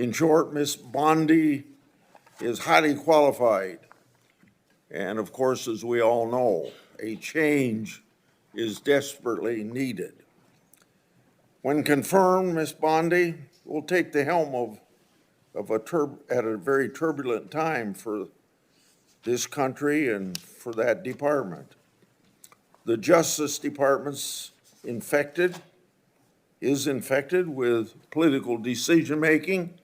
In short, Ms. Bondi is highly qualified. And of course, as we all know, a change is desperately needed. When confirmed, Ms. Bondi will take the helm at a very turbulent time for this country and for that department. The Justice Department's is infected with political decision-making,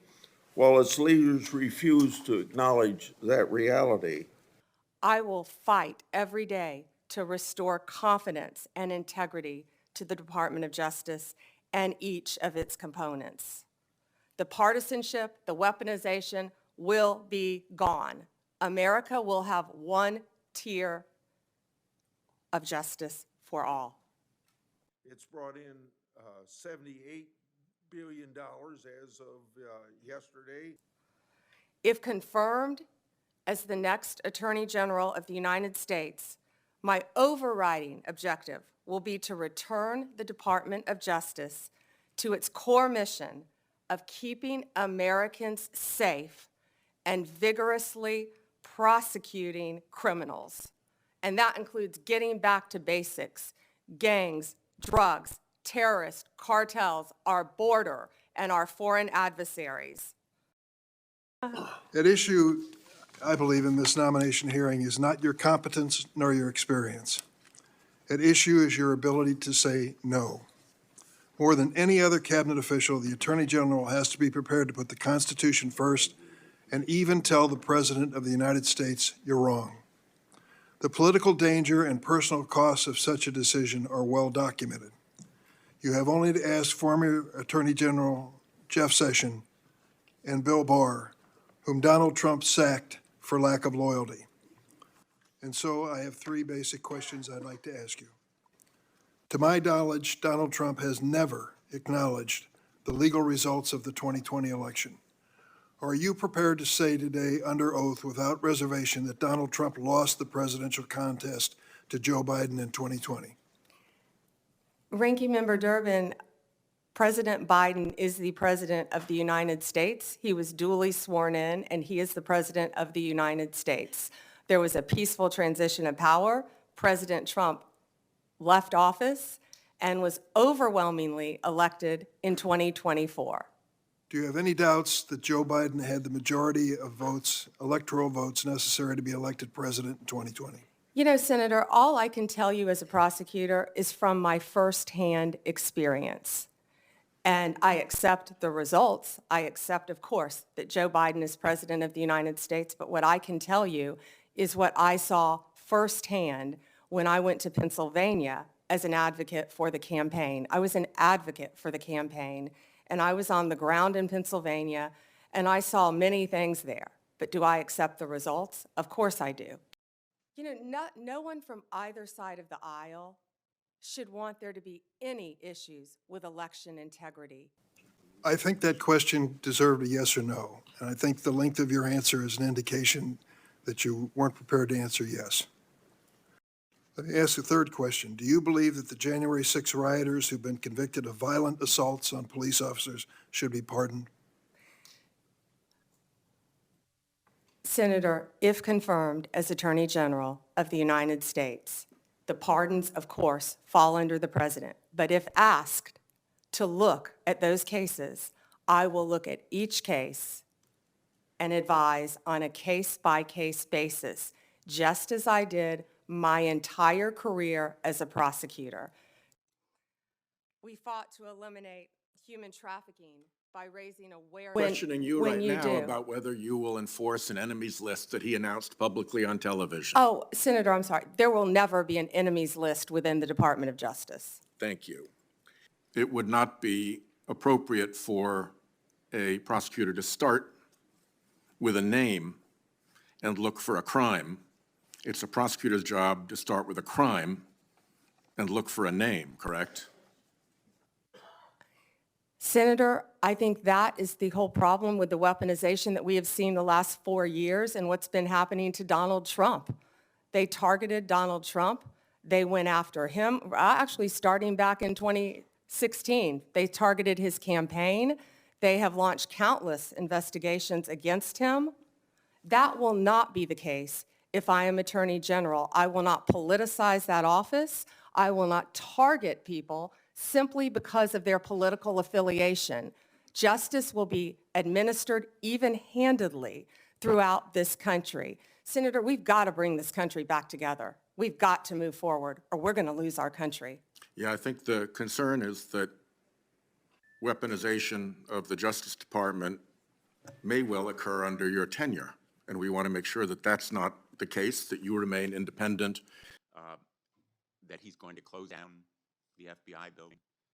while its leaders refuse to acknowledge that reality. I will fight every day to restore confidence and integrity to the Department of Justice and each of its components. The partisanship, the weaponization will be gone. America will have one tier of justice for all. It's brought in $78 billion as of yesterday. If confirmed as the next Attorney General of the United States, my overriding objective will be to return the Department of Justice to its core mission of keeping Americans safe and vigorously prosecuting criminals. And that includes getting back to basics: gangs, drugs, terrorists, cartels, our border, and our foreign adversaries. At issue, I believe, in this nomination hearing is not your competence nor your experience. At issue is your ability to say no. More than any other cabinet official, the Attorney General has to be prepared to put the Constitution first and even tell the President of the United States you're wrong. The political danger and personal costs of such a decision are well documented. You have only to ask former Attorney General Jeff Sessions and Bill Barr, whom Donald Trump sacked for lack of loyalty. And so I have three basic questions I'd like to ask you. To my knowledge, Donald Trump has never acknowledged the legal results of the 2020 election. Are you prepared to say today under oath without reservation that Donald Trump lost the presidential contest to Joe Biden in 2020? Ranking Member Durbin, President Biden is the President of the United States. He was duly sworn in, and he is the President of the United States. There was a peaceful transition of power. President Trump left office and was overwhelmingly elected in 2024. Do you have any doubts that Joe Biden had the majority of votes, electoral votes, necessary to be elected president in 2020? You know, Senator, all I can tell you as a prosecutor is from my firsthand experience. And I accept the results. I accept, of course, that Joe Biden is President of the United States, but what I can tell you is what I saw firsthand when I went to Pennsylvania as an advocate for the campaign. I was an advocate for the campaign, and I was on the ground in Pennsylvania, and I saw many things there. But do I accept the results? Of course I do. You know, no one from either side of the aisle should want there to be any issues with election integrity. I think that question deserved a yes or no, and I think the length of your answer is an indication that you weren't prepared to answer yes. Let me ask a third question. Do you believe that the January 6 rioters who've been convicted of violent assaults on police officers should be pardoned? Senator, if confirmed as Attorney General of the United States, the pardons, of course, fall under the President. But if asked to look at those cases, I will look at each case and advise on a case-by-case basis, just as I did my entire career as a prosecutor. We fought to eliminate human trafficking by raising awareness. Questioning you right now about whether you will enforce an enemies list that he announced publicly on television. Oh, Senator, I'm sorry. There will never be an enemies list within the Department of Justice. Thank you. It would not be appropriate for a prosecutor to start with a name and look for a crime. It's a prosecutor's job to start with a crime and look for a name, correct? Senator, I think that is the whole problem with the weaponization that we have seen the last 4 years and what's been happening to Donald Trump. They targeted Donald Trump. They went after him, actually starting back in 2016. They targeted his campaign. They have launched countless investigations against him. That will not be the case if I am Attorney General. I will not politicize that office. I will not target people simply because of their political affiliation. Justice will be administered even-handedly throughout this country. Senator, we've got to bring this country back together. We've got to move forward, or we're going to lose our country. Yeah, I think the concern is that weaponization of the Justice Department may well occur under your tenure, and we want to make sure that that's not the case, that you remain independent. That he's going to close down the FBI building.